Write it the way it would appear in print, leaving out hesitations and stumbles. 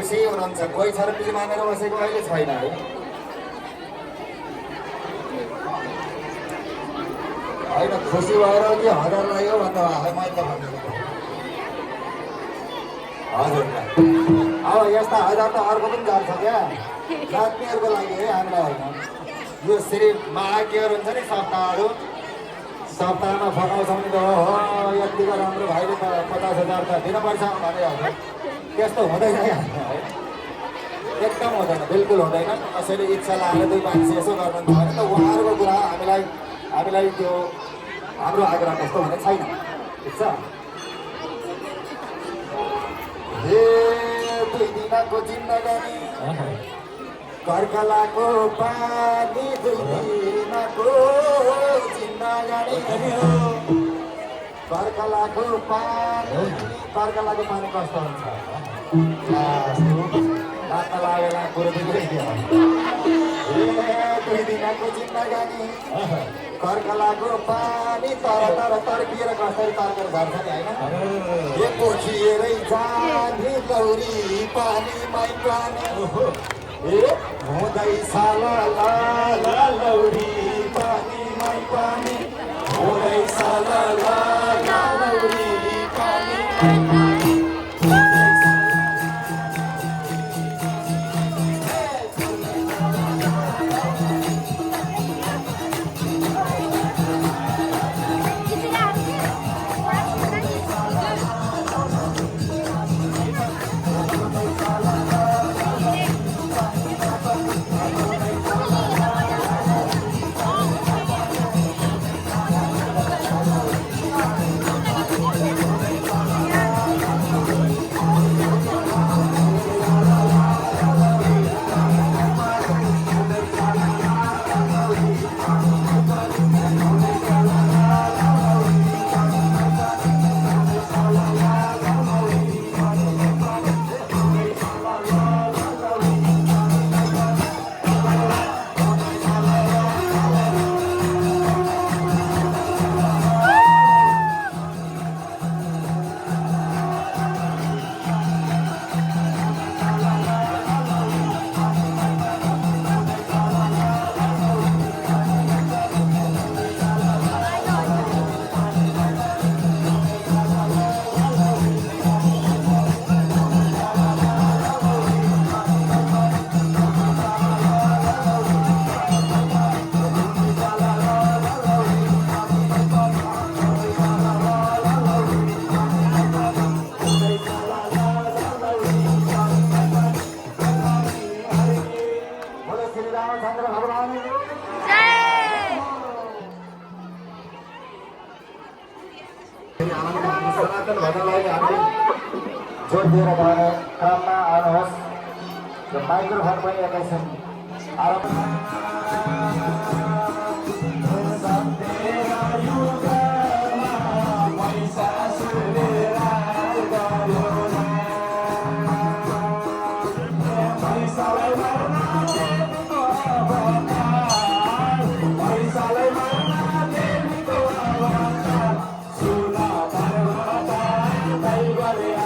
खुसी हुनुहुन्छ कोही छरपी मानेर बसेको अहिले छैन है होइन खुसी भएर कि हजार लाग्यो भन्दा मैले त भन्छु हजुर अब यस्ता हजार त अर्को पनि जान्छ क्या जातीयहरूको लागि है हामीलाई होइन यो सिर्फ महाज्ञहरू हुन्छ नि सप्ताहमा फकाउँछ भने त हो यतिको राम्रो भाइले त 50,000 त दिनुपर्छ भने हजुर त्यस्तो हुँदैन है एकदम हुँदैन बिल्कुल हुँदैन कसैले इच्छा लागेर 2-5 यसो गर्नुहुन्छ भने त उहाँहरूको कुरा हामीलाई त्यो हाम्रो आग्रह कस्तो भने छैन ठिक छ हे 2 दिनको जिन्दगानी कर्कलाको पानी 2 दिनको जिन्दगानी कर्कलाको पानी कस्तो हुन्छ रात लागेर कुरो बिग्रिदियो 2 दिनको जिन्दगानी कर्कलाको पानी तर तर्किएर कसरी तर्केर झर्छ नि होइन यो पोखिएरै जाने लौरी पानीमै पानी ए हुँदैछ लौरी पानीमै पानी हुँदैछ लौरी पानीमै पानी सनातन भन्नलाई हामी जोड दिएर गएर क्रममा आउनुहोस् र माइक्रोफोन पनि एकैछिन Vale.